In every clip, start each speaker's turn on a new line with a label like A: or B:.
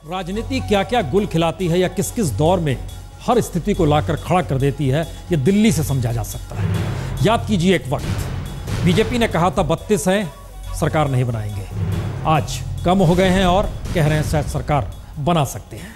A: राजनीति क्या क्या गुल खिलाती है या किस किस दौर में हर स्थिति को लाकर खड़ा कर देती है, यह दिल्ली से समझा जा सकता है। याद कीजिए, एक वक्त बीजेपी ने कहा था 32 हैं, सरकार नहीं बनाएंगे। आज कम हो गए हैं और कह रहे हैं शायद सरकार बना सकते हैं।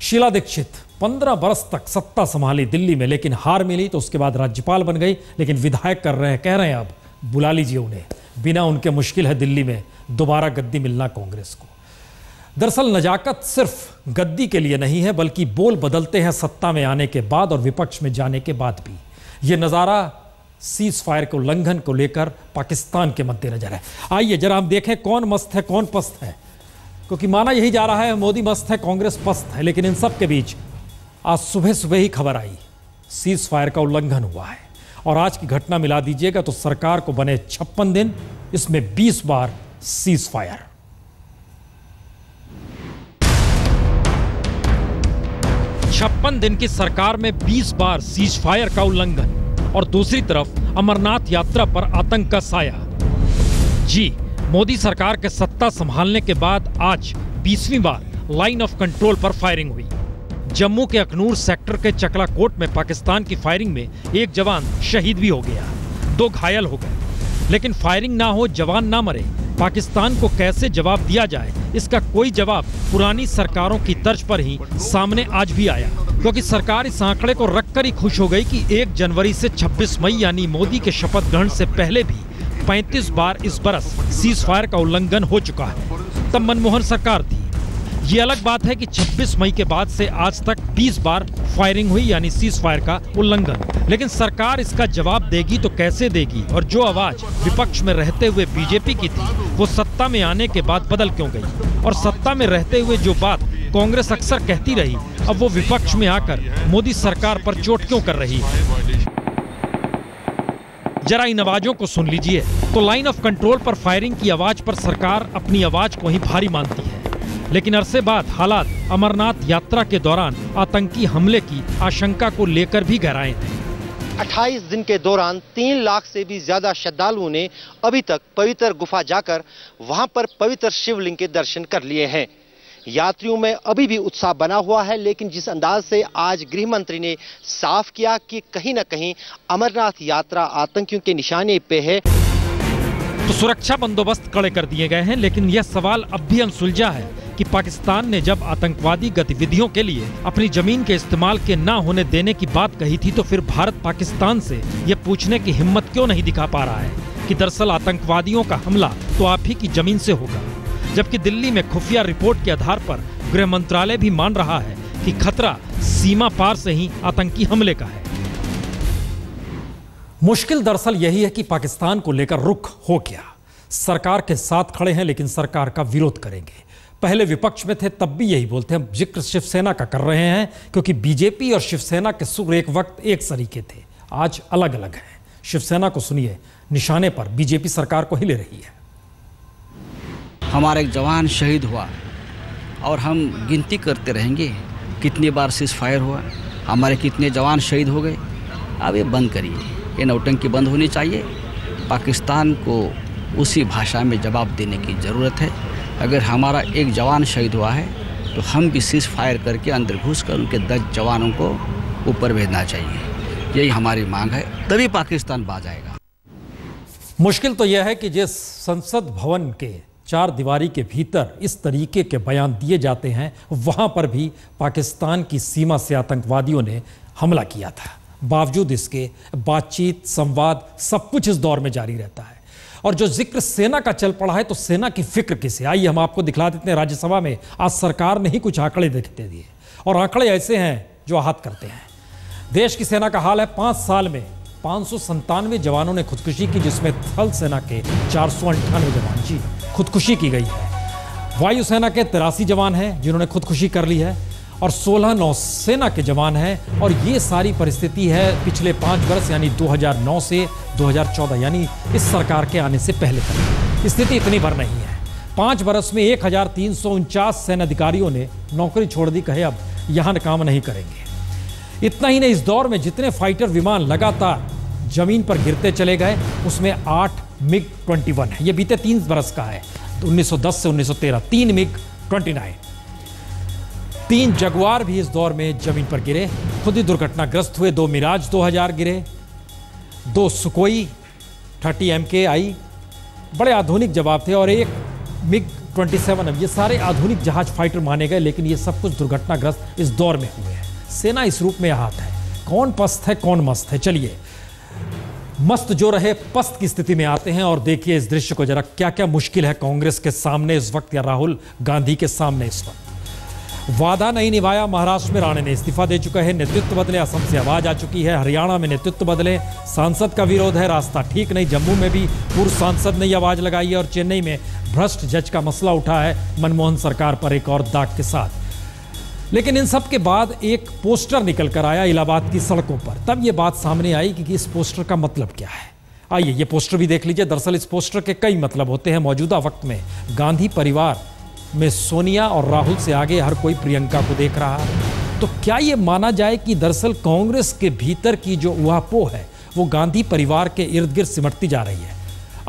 A: शीला दीक्षित 15 बरस तक सत्ता संभाली दिल्ली में, लेकिन हार मिली तो उसके बाद राज्यपाल बन गई। लेकिन विधायक कर रहे हैं, कह रहे हैं अब बुला लीजिए उन्हें, बिना उनके मुश्किल है दिल्ली में दोबारा गद्दी मिलना कांग्रेस को। दरअसल नजाकत सिर्फ गद्दी के लिए नहीं है, बल्कि बोल बदलते हैं सत्ता में आने के बाद और विपक्ष में जाने के बाद भी। यह नज़ारा सीज फायर के उल्लंघन को लेकर पाकिस्तान के मद्देनजर है। आइए जरा हम देखें कौन मस्त है कौन पस्त है, क्योंकि माना यही जा रहा है मोदी मस्त है कांग्रेस पस्त है। लेकिन इन सब के बीच आज सुबह सुबह ही खबर आई सीज फायर का उल्लंघन हुआ है। और आज की घटना मिला दीजिएगा तो सरकार को बने 56 दिन, इसमें 20 बार सीज फायर। छप्पन दिन की सरकार में 20 बार सीज फायर का उल्लंघन और दूसरी तरफ अमरनाथ यात्रा पर आतंक का साया। जी, मोदी सरकार के सत्ता संभालने के बाद आज 20वीं बार लाइन ऑफ कंट्रोल पर फायरिंग हुई। जम्मू के अखनूर सेक्टर के चकलाकोट में पाकिस्तान की फायरिंग में एक जवान शहीद भी हो गया, 2 घायल हो गए। लेकिन फायरिंग ना हो, जवान ना मरे, पाकिस्तान को कैसे जवाब दिया जाए, इसका कोई जवाब पुरानी सरकारों की तर्ज पर ही सामने आज भी आया। क्योंकि सरकार इस आंकड़े को रखकर ही खुश हो गई कि 1 जनवरी से 26 मई यानी मोदी के शपथ ग्रहण से पहले भी 35 बार इस बरस सीज फायर का उल्लंघन हो चुका है। तब मनमोहन सरकार थी। ये अलग बात है कि 26 मई के बाद से आज तक 20 बार फायरिंग हुई यानी सीज फायर का उल्लंघन। लेकिन सरकार इसका जवाब देगी तो कैसे देगी? और जो आवाज विपक्ष में रहते हुए बीजेपी की थी, वो सत्ता में आने के बाद बदल क्यों गई? और सत्ता में रहते हुए जो बात कांग्रेस अक्सर कहती रही, अब वो विपक्ष में आकर मोदी सरकार पर चोट क्यों कर रही है? जरा इन आवाजों को सुन लीजिए। तो लाइन ऑफ कंट्रोल पर फायरिंग की आवाज पर सरकार अपनी आवाज को ही भारी मानती है। लेकिन अरसे बाद हालात अमरनाथ यात्रा के दौरान आतंकी हमले की आशंका को लेकर भी गहराए थे।
B: 28 दिन के दौरान 3 लाख से भी ज्यादा श्रद्धालुओं ने अभी तक पवित्र गुफा जाकर वहां पर पवित्र शिवलिंग के दर्शन कर लिए हैं। यात्रियों में अभी भी उत्साह बना हुआ है, लेकिन जिस अंदाज से आज गृह मंत्री ने साफ किया कि कहीं ना कहीं अमरनाथ यात्रा आतंकियों के निशाने पे है,
A: तो सुरक्षा बंदोबस्त कड़े कर दिए गए हैं। लेकिन यह सवाल अब भी अनसुलझा है कि पाकिस्तान ने जब आतंकवादी गतिविधियों के लिए अपनी जमीन के इस्तेमाल के ना होने देने की बात कही थी, तो फिर भारत पाकिस्तान से यह पूछने की हिम्मत क्यों नहीं दिखा पा रहा है कि दरअसल आतंकवादियों का हमला तो आप ही की जमीन से होगा? जबकि दिल्ली में खुफिया रिपोर्ट के आधार पर गृह मंत्रालय भी मान रहा है कि खतरा सीमा पार से ही आतंकी हमले का है। मुश्किल दरअसल यही है कि पाकिस्तान को लेकर रुख हो गया। सरकार के साथ खड़े हैं लेकिन सरकार का विरोध करेंगे। पहले विपक्ष में थे तब भी यही बोलते हैं। जिक्र शिवसेना का कर रहे हैं क्योंकि बीजेपी और शिवसेना के सुर एक वक्त एक सरीके थे, आज अलग अलग हैं। शिवसेना को सुनिए, निशाने पर बीजेपी सरकार को ही ले रही है।
C: हमारा एक जवान शहीद हुआ और हम गिनती करते रहेंगे कितनी बार सीज फायर हुआ, हमारे कितने जवान शहीद हो गए। अब ये बंद करिए, ये नौटंकी बंद होनी चाहिए। पाकिस्तान को उसी भाषा में जवाब देने की ज़रूरत है। अगर हमारा एक जवान शहीद हुआ है तो हम भी सीज फायर करके अंदर घुस कर उनके 10 जवानों को ऊपर भेजना चाहिए। यही हमारी मांग है, तभी पाकिस्तान बाज आएगा।
A: मुश्किल तो यह है कि जिस संसद भवन के 4 दीवारी के भीतर इस तरीके के बयान दिए जाते हैं, वहां पर भी पाकिस्तान की सीमा से आतंकवादियों ने हमला किया था। बावजूद इसके बातचीत, संवाद, सब कुछ इस दौर में जारी रहता है। और जो जिक्र सेना का चल पड़ा है, तो सेना की फिक्र किसे? आइए हम आपको दिखला देते हैं। राज्यसभा में आज सरकार ने ही कुछ आंकड़े दे दिए और आंकड़े ऐसे हैं जो आहत करते हैं। देश की सेना का हाल है, 5 साल में 597 जवानों ने खुदकुशी की, जिसमें थल सेना के 498 जवान जी खुदकुशी की गई है। वायुसेना के 83 जवान हैं जिन्होंने खुदकुशी कर ली है और 16 नौसेना के जवान हैं। और ये सारी परिस्थिति है पिछले 5 वर्ष यानी 2009 से 2014 यानी इस सरकार के आने से पहले तक। स्थिति इतनी भर नहीं है। 5 वर्ष में 1349 सेना अधिकारियों ने नौकरी छोड़ दी, कहे अब यहाँ काम नहीं करेंगे। इतना ही नहीं, इस दौर में जितने फाइटर विमान लगातार जमीन पर गिरते चले गए, उसमें 8 MiG-21 है। ये बीते 3 बरस का है, तो 1910 से 1913 3 MiG-29। 3 जगुआर भी इस दौर में जमीन पर गिरे, खुद ही दुर्घटनाग्रस्त हुए। 2 मिराज 2000 गिरे, 2 सुकोई 30 MKI बड़े आधुनिक जवाब थे, और एक मिग 27। अब ये सारे आधुनिक जहाज फाइटर माने गए, लेकिन ये सब कुछ दुर्घटनाग्रस्त इस दौर में हुए हैं। सेना इस रूप में आहत है। कौन पस्त है, कौन मस्त है? चलिए मस्त जो रहे पस्त की स्थिति में आते हैं और देखिए इस दृश्य को जरा, क्या क्या मुश्किल है कांग्रेस के सामने इस वक्त या राहुल गांधी के सामने इस वक्त। वादा नहीं निभाया, महाराष्ट्र में राणे ने इस्तीफा दे चुका है, नेतृत्व बदले, असम से आवाज आ चुकी है, हरियाणा में नेतृत्व बदले, सांसद का विरोध है, रास्ता ठीक नहीं, जम्मू में भी पूर्व सांसद ने आवाज लगाई है, और चेन्नई में भ्रष्ट जज का मसला उठा है मनमोहन सरकार पर एक और दाग के साथ। लेकिन इन सब के बाद एक पोस्टर निकल कर आया इलाहाबाद की सड़कों पर। तब यह बात सामने आई कि इस पोस्टर का मतलब क्या है। आइए ये पोस्टर भी देख लीजिए। दरअसल इस पोस्टर के कई मतलब होते हैं। मौजूदा वक्त में गांधी परिवार में सोनिया और राहुल से आगे हर कोई प्रियंका को देख रहा है। तो क्या यह माना जाए कि दरअसल कांग्रेस के भीतर की जो ऊहापोह है वो गांधी परिवार के इर्द गिर्द सिमटती जा रही है?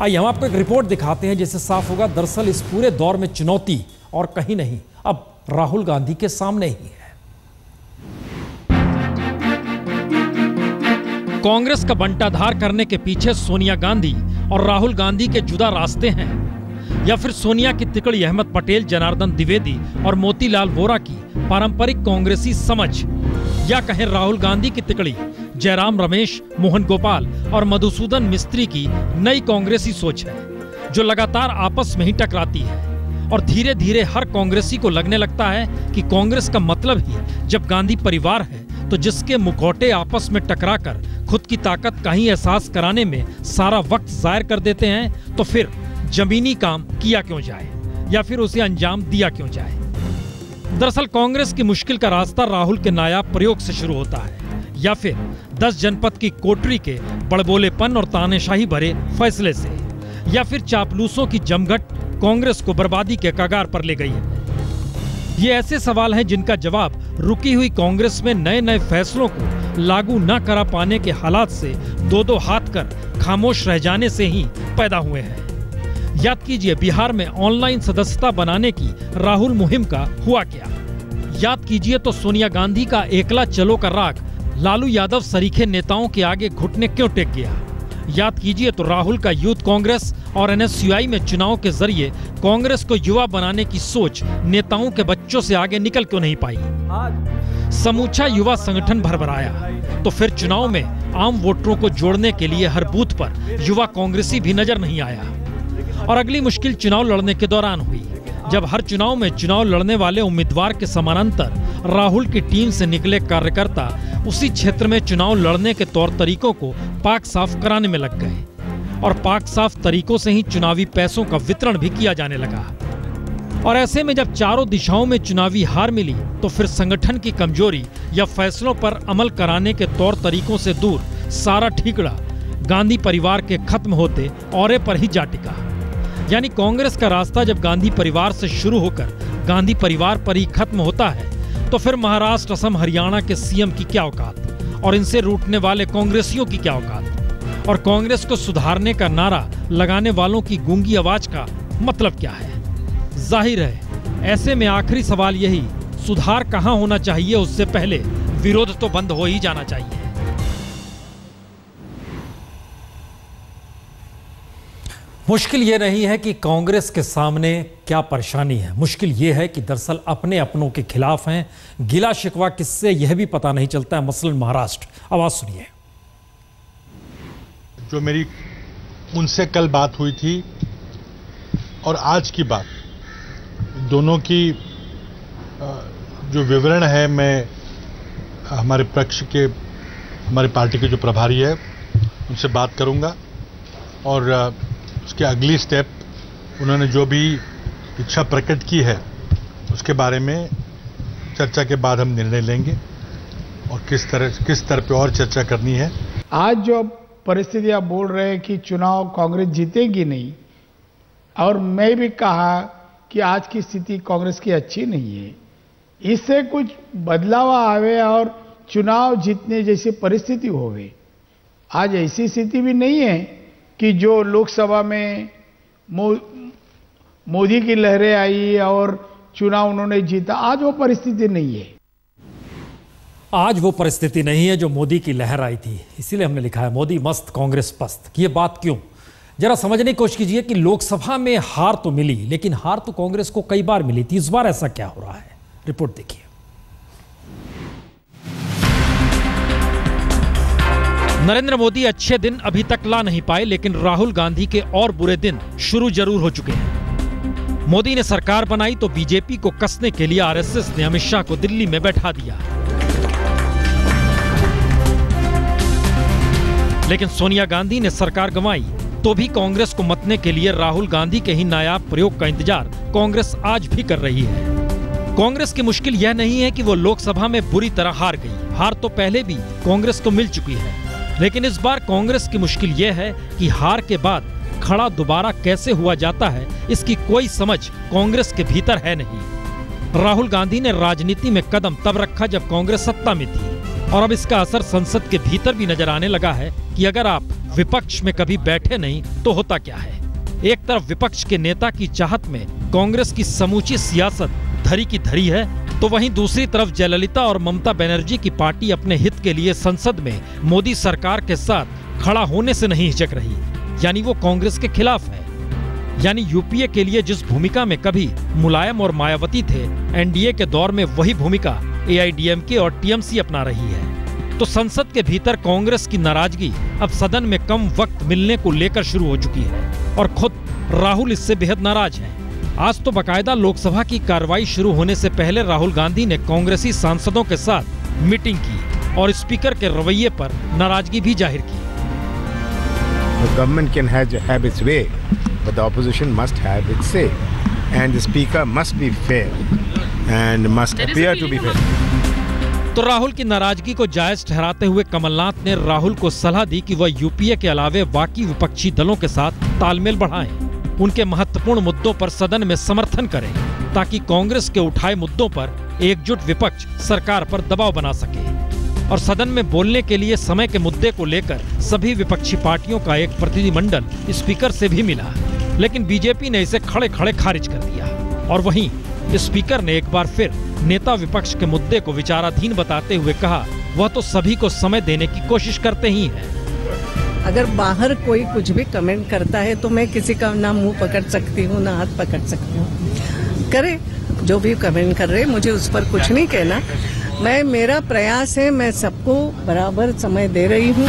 A: आइए हम आपको एक रिपोर्ट दिखाते हैं जिससे साफ होगा। दरअसल इस पूरे दौर में चुनौती और कहीं नहीं, अब राहुल गांधी के सामने ही है। कांग्रेस का बंटाधार करने के पीछे सोनिया गांधी और राहुल गांधी के जुदा रास्ते हैं, या फिर सोनिया की तिकड़ी अहमद पटेल, जनार्दन द्विवेदी और मोतीलाल वोरा की पारंपरिक कांग्रेसी समझ, या कहें राहुल गांधी की तिकड़ी जयराम रमेश, मोहन गोपाल और मधुसूदन मिस्त्री की नई कांग्रेसी सोच है, जो लगातार आपस में ही टकराती है। और धीरे धीरे हर कांग्रेसी को लगने लगता है कि कांग्रेस का मतलब ही जब गांधी परिवार है, तो जिसके मुखौटे आपस में टकराकर खुद की ताकत का ही एहसास कराने में सारा वक्त जाहिर कर देते हैं, तो फिर जमीनी काम किया क्यों जाए, या फिर उसे अंजाम दिया क्यों जाए। दरअसल कांग्रेस की मुश्किल का रास्ता राहुल के नायाब प्रयोग से शुरू होता है, या फिर 10 जनपद की कोटरी के बड़बोलेपन और तानेशाही भरे फैसले से, या फिर चापलूसों की जमघट कांग्रेस को बर्बादी के कगार पर ले गई है। ये ऐसे सवाल हैं जिनका जवाब रुकी हुई कांग्रेस में नए नए फैसलों को लागू न करा पाने के हालात से दो हाथ कर खामोश रह जाने से ही पैदा हुए हैं। याद कीजिए बिहार में ऑनलाइन सदस्यता बनाने की राहुल मुहिम का हुआ क्या। याद कीजिए तो सोनिया गांधी का एकला चलो का राग लालू यादव सरीखे नेताओं के आगे घुटने क्यों टेक गया। याद कीजिए तो राहुल का यूथ कांग्रेस और NSUI में चुनाव के जरिए कांग्रेस को युवा बनाने की सोच नेताओं के बच्चों से आगे निकल क्यों नहीं पाई। समूचा युवा संगठन भरभराया तो फिर चुनाव में आम वोटरों को जोड़ने के लिए हर बूथ पर युवा कांग्रेसी भी नजर नहीं आया। और अगली मुश्किल चुनाव लड़ने के दौरान हुई, जब हर चुनाव में चुनाव लड़ने वाले उम्मीदवार के समानांतर राहुल की टीम से निकले कार्यकर्ता उसी क्षेत्र में चुनाव लड़ने के तौर तरीकों को पाक साफ कराने में लग गए, और पाक साफ तरीकों से ही चुनावी पैसों का वितरण भी किया जाने लगा। और ऐसे में जब चारों दिशाओं में चुनावी हार मिली, तो फिर संगठन की कमजोरी या फैसलों पर अमल कराने के तौर तरीकों से दूर सारा ठीकड़ा गांधी परिवार के खत्म होते औरे पर ही जा टिका। यानी कांग्रेस का रास्ता जब गांधी परिवार से शुरू होकर गांधी परिवार पर ही खत्म होता है, तो फिर महाराष्ट्र, असम, हरियाणा के सीएम की क्या औकात, और इनसे रूठने वाले कांग्रेसियों की क्या औकात, और कांग्रेस को सुधारने का नारा लगाने वालों की गूंगी आवाज का मतलब क्या है। जाहिर है ऐसे में आखिरी सवाल यही, सुधार कहां होना चाहिए, उससे पहले विरोध तो बंद हो ही जाना चाहिए। मुश्किल ये नहीं है कि कांग्रेस के सामने क्या परेशानी है, मुश्किल ये है कि दरअसल अपने अपनों के खिलाफ हैं। गिला शिकवा किससे यह भी पता नहीं चलता है, मसलन महाराष्ट्र। आवाज सुनिए।
D: जो मेरी उनसे कल बात हुई थी और आज की बात, दोनों की जो विवरण है, मैं हमारे पक्ष के, हमारे पार्टी के जो प्रभारी है उनसे बात करूंगा, और उसके अगली स्टेप उन्होंने जो भी इच्छा प्रकट की है उसके बारे में चर्चा के बाद हम निर्णय लेंगे, और किस स्तर पे और चर्चा करनी है।
E: आज जो परिस्थिति आप बोल रहे हैं कि चुनाव कांग्रेस जीतेगी नहीं, और मैं भी कहा कि आज की स्थिति कांग्रेस की अच्छी नहीं है, इससे कुछ बदलाव आवे और चुनाव जीतने जैसी परिस्थिति होवे। आज ऐसी स्थिति भी नहीं है कि जो लोकसभा में मोदी की लहरें आई और चुनाव उन्होंने जीता। आज वो परिस्थिति नहीं है।
A: आज वो परिस्थिति नहीं है जो मोदी की लहर आई थी। इसीलिए हमने लिखा है मोदी मस्त कांग्रेस पस्त। ये बात क्यों, जरा समझने की कोशिश कीजिए कि लोकसभा में हार तो मिली, लेकिन हार तो कांग्रेस को कई बार मिली थी। इस बार ऐसा क्या हो रहा है, रिपोर्ट देखिए। नरेंद्र मोदी अच्छे दिन अभी तक ला नहीं पाए, लेकिन राहुल गांधी के और बुरे दिन शुरू जरूर हो चुके हैं। मोदी ने सरकार बनाई तो बीजेपी को कसने के लिए आरएसएस ने अमित शाह को दिल्ली में बैठा दिया, लेकिन सोनिया गांधी ने सरकार गंवाई तो भी कांग्रेस को मतने के लिए राहुल गांधी के ही नायाब प्रयोग का इंतजार कांग्रेस आज भी कर रही है। कांग्रेस की मुश्किल यह नहीं है कि वो लोकसभा में बुरी तरह हार गई। हार तो पहले भी कांग्रेस को मिल चुकी है, लेकिन इस बार कांग्रेस की मुश्किल यह है कि हार के बाद खड़ा दोबारा कैसे हुआ जाता है, इसकी कोई समझ कांग्रेस के भीतर है नहीं। राहुल गांधी ने राजनीति में कदम तब रखा जब कांग्रेस सत्ता में थी, और अब इसका असर संसद के भीतर भी नजर आने लगा है कि अगर आप विपक्ष में कभी बैठे नहीं तो होता क्या है। एक तरफ विपक्ष के नेता की चाहत में कांग्रेस की समूची सियासत धरी की धरी है, तो वहीं दूसरी तरफ जयललिता और ममता बनर्जी की पार्टी अपने हित के लिए संसद में मोदी सरकार के साथ खड़ा होने से नहीं हिचक रही, यानी वो कांग्रेस के खिलाफ है। यानी यूपीए के लिए जिस भूमिका में कभी मुलायम और मायावती थे, एनडीए के दौर में वही भूमिका एआईडीएमके और टीएमसी अपना रही है। तो संसद के भीतर कांग्रेस की नाराजगी अब सदन में कम वक्त मिलने को लेकर शुरू हो चुकी है, और खुद राहुल इससे बेहद नाराज हैं। आज तो बाकायदा लोकसभा की कार्रवाई शुरू होने से पहले राहुल गांधी ने कांग्रेसी सांसदों के साथ मीटिंग की और स्पीकर के रवैये पर नाराजगी भी जाहिर की।
F: The government can have its way, but the opposition must have its say, and the speaker must be fair and must appear to be fair.
A: तो राहुल की नाराजगी को जायज ठहराते हुए कमलनाथ ने राहुल को सलाह दी कि वह यूपीए के अलावे बाकी विपक्षी दलों के साथ तालमेल बढ़ाएं, उनके महत्वपूर्ण मुद्दों पर सदन में समर्थन करें, ताकि कांग्रेस के उठाए मुद्दों पर एकजुट विपक्ष सरकार पर दबाव बना सके। और सदन में बोलने के लिए समय के मुद्दे को लेकर सभी विपक्षी पार्टियों का एक प्रतिनिधिमंडल स्पीकर से भी मिला, लेकिन बीजेपी ने इसे खड़े खड़े खारिज कर दिया। और वहीं स्पीकर ने एक बार फिर नेता विपक्ष के मुद्दे को विचाराधीन बताते हुए कहा, वह तो सभी को समय देने की कोशिश करते ही हैं।
G: अगर बाहर कोई कुछ भी कमेंट करता है तो मैं किसी का ना मुंह पकड़ सकती हूँ ना हाथ पकड़ सकती हूँ। करे जो भी कमेंट कर रहे, मुझे उस पर कुछ नहीं कहना। मेरा प्रयास है, मैं सबको बराबर समय दे रही हूँ।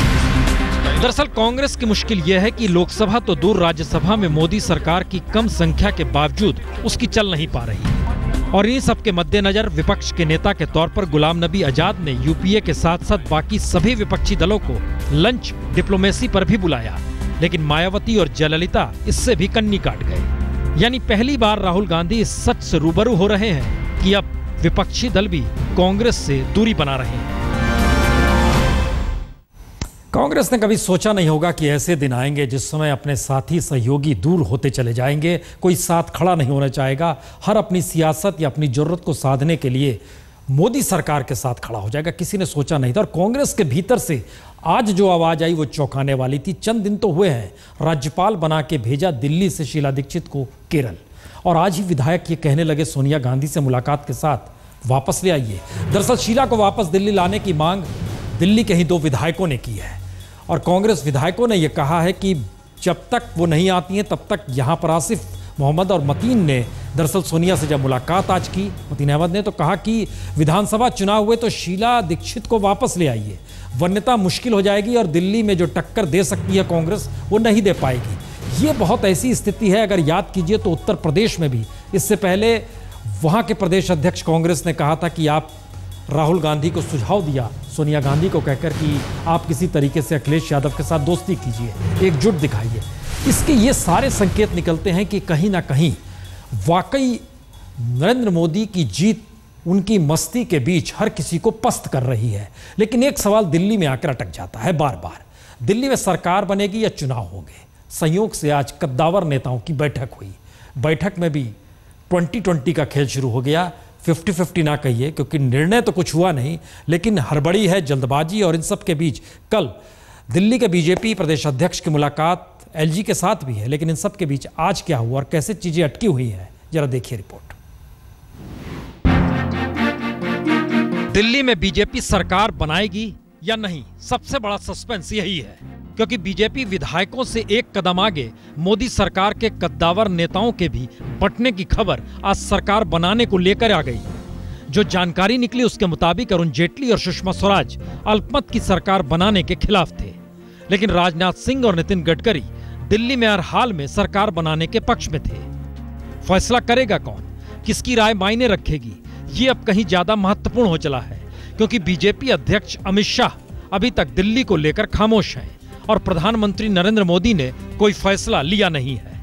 A: दरअसल कांग्रेस की मुश्किल यह है कि लोकसभा तो दूर, राज्यसभा में मोदी सरकार की कम संख्या के बावजूद उसकी चल नहीं पा रही। और इन सब के मद्देनजर विपक्ष के नेता के तौर पर गुलाम नबी आजाद ने यूपीए के साथ साथ बाकी सभी विपक्षी दलों को लंच डिप्लोमेसी पर भी बुलाया, लेकिन मायावती और जयललिता इससे भी कन्नी काट गए। यानी पहली बार राहुल गांधी इस सच से रूबरू हो रहे हैं कि अब विपक्षी दल भी कांग्रेस से दूरी बना रहे हैं। कांग्रेस ने कभी सोचा नहीं होगा कि ऐसे दिन आएंगे जिस समय अपने साथी सहयोगी दूर होते चले जाएंगे, कोई साथ खड़ा नहीं होना चाहेगा, हर अपनी सियासत या अपनी जरूरत को साधने के लिए मोदी सरकार के साथ खड़ा हो जाएगा। किसी ने सोचा नहीं था। और कांग्रेस के भीतर से आज जो आवाज आई वो चौंकाने वाली थी। चंद दिन तो हुए हैं, राज्यपाल बना के भेजा दिल्ली से शीला दीक्षित को केरल, और आज ही विधायक ये कहने लगे सोनिया गांधी से मुलाकात के साथ वापस ले आइए। दरअसल शीला को वापस दिल्ली लाने की मांग दिल्ली के ही 2 विधायकों ने की है, और कांग्रेस विधायकों ने यह कहा है कि जब तक वो नहीं आती हैं तब तक यहाँ पर आसिफ मोहम्मद और मतीन ने दरअसल सोनिया से जब मुलाकात आज की, मतीन अहमद ने तो कहा कि विधानसभा चुनाव हुए तो शीला दीक्षित को वापस ले आइए, वन्यता मुश्किल हो जाएगी और दिल्ली में जो टक्कर दे सकती है कांग्रेस वो नहीं दे पाएगी। ये बहुत ऐसी स्थिति है, अगर याद कीजिए तो उत्तर प्रदेश में भी इससे पहले वहाँ के प्रदेश अध्यक्ष कांग्रेस ने कहा था कि आप राहुल गांधी को सुझाव दिया सोनिया गांधी को कहकर कि आप किसी तरीके से अखिलेश यादव के साथ दोस्ती कीजिए, एकजुट दिखाइए। इसके ये सारे संकेत निकलते हैं कि कहीं ना कहीं वाकई नरेंद्र मोदी की जीत उनकी मस्ती के बीच हर किसी को पस्त कर रही है। लेकिन एक सवाल दिल्ली में आकर अटक जाता है बार बार, दिल्ली में सरकार बनेगी या चुनाव होंगे। संयोग से आज कद्दावर नेताओं की बैठक हुई, बैठक में भी 2020 का खेल शुरू हो गया। 50-50 ना कहिए, क्योंकि निर्णय तो कुछ हुआ नहीं, लेकिन हड़बड़ी है, जल्दबाजी, और इन सब के बीच कल दिल्ली के बीजेपी प्रदेश अध्यक्ष की मुलाकात एलजी के साथ भी है। लेकिन इन सब के बीच आज क्या हुआ और कैसे चीजें अटकी हुई हैं, जरा देखिए रिपोर्ट। दिल्ली में बीजेपी सरकार बनाएगी या नहीं, सबसे बड़ा सस्पेंस यही है, क्योंकि बीजेपी विधायकों से एक कदम आगे मोदी सरकार के कद्दावर नेताओं के भी बंटने की खबर आज सरकार बनाने को लेकर आ गई। जो जानकारी निकली उसके मुताबिक अरुण जेटली और सुषमा स्वराज अल्पमत की सरकार बनाने के खिलाफ थे, लेकिन राजनाथ सिंह और नितिन गडकरी दिल्ली में हर हाल में सरकार बनाने के पक्ष में थे। फैसला करेगा कौन, किसकी राय मायने रखेगी, ये अब कहीं ज्यादा महत्वपूर्ण हो चला है, क्योंकि बीजेपी अध्यक्ष अमित शाह अभी तक दिल्ली को लेकर खामोश हैं और प्रधानमंत्री नरेंद्र मोदी ने कोई फैसला लिया नहीं है।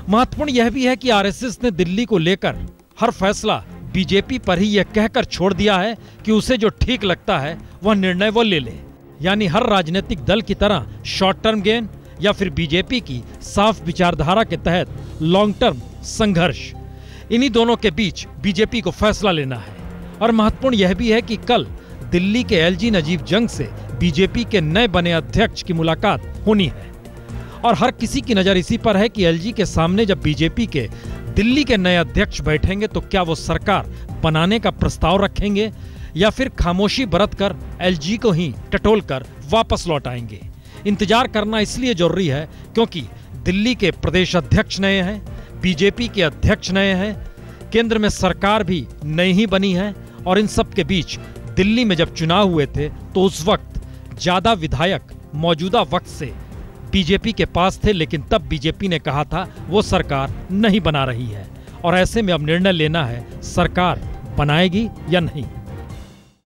A: महत्वपूर्ण यह भी है कि आरएसएस ने दिल्ली को लेकर हर फैसला बीजेपी पर ही यह कहकर छोड़ दिया है कि उसे जो ठीक लगता है वह निर्णय वो ले ले, यानी हर राजनीतिक दल की तरह शॉर्ट टर्म गेन या फिर बीजेपी की साफ विचारधारा के तहत लॉन्ग टर्म संघर्ष, इन्हीं दोनों के बीच बीजेपी को फैसला लेना है। और महत्वपूर्ण यह भी है कि कल दिल्ली के एलजी नजीब जंग से बीजेपी के नए बने अध्यक्ष की मुलाकात होनी है और हर किसी की नजर इसी पर है कि एलजी के सामने जब बीजेपी के दिल्ली के नए अध्यक्ष बैठेंगे तो क्या वो सरकार बनाने का प्रस्ताव रखेंगे या फिर खामोशी बरत कर एलजी को ही टटोल कर वापस लौट आएंगे। इंतजार करना इसलिए जरूरी है क्योंकि दिल्ली के प्रदेश अध्यक्ष नए हैं, बीजेपी के अध्यक्ष नए हैं, केंद्र में सरकार भी नई ही बनी है और इन सब के बीच दिल्ली में जब चुनाव हुए थे तो उस वक्त ज्यादा विधायक मौजूदा वक्त से बीजेपी के पास थे, लेकिन तब बीजेपी ने कहा था वो सरकार नहीं बना रही है और ऐसे में अब निर्णय लेना है सरकार बनाएगी या नहीं।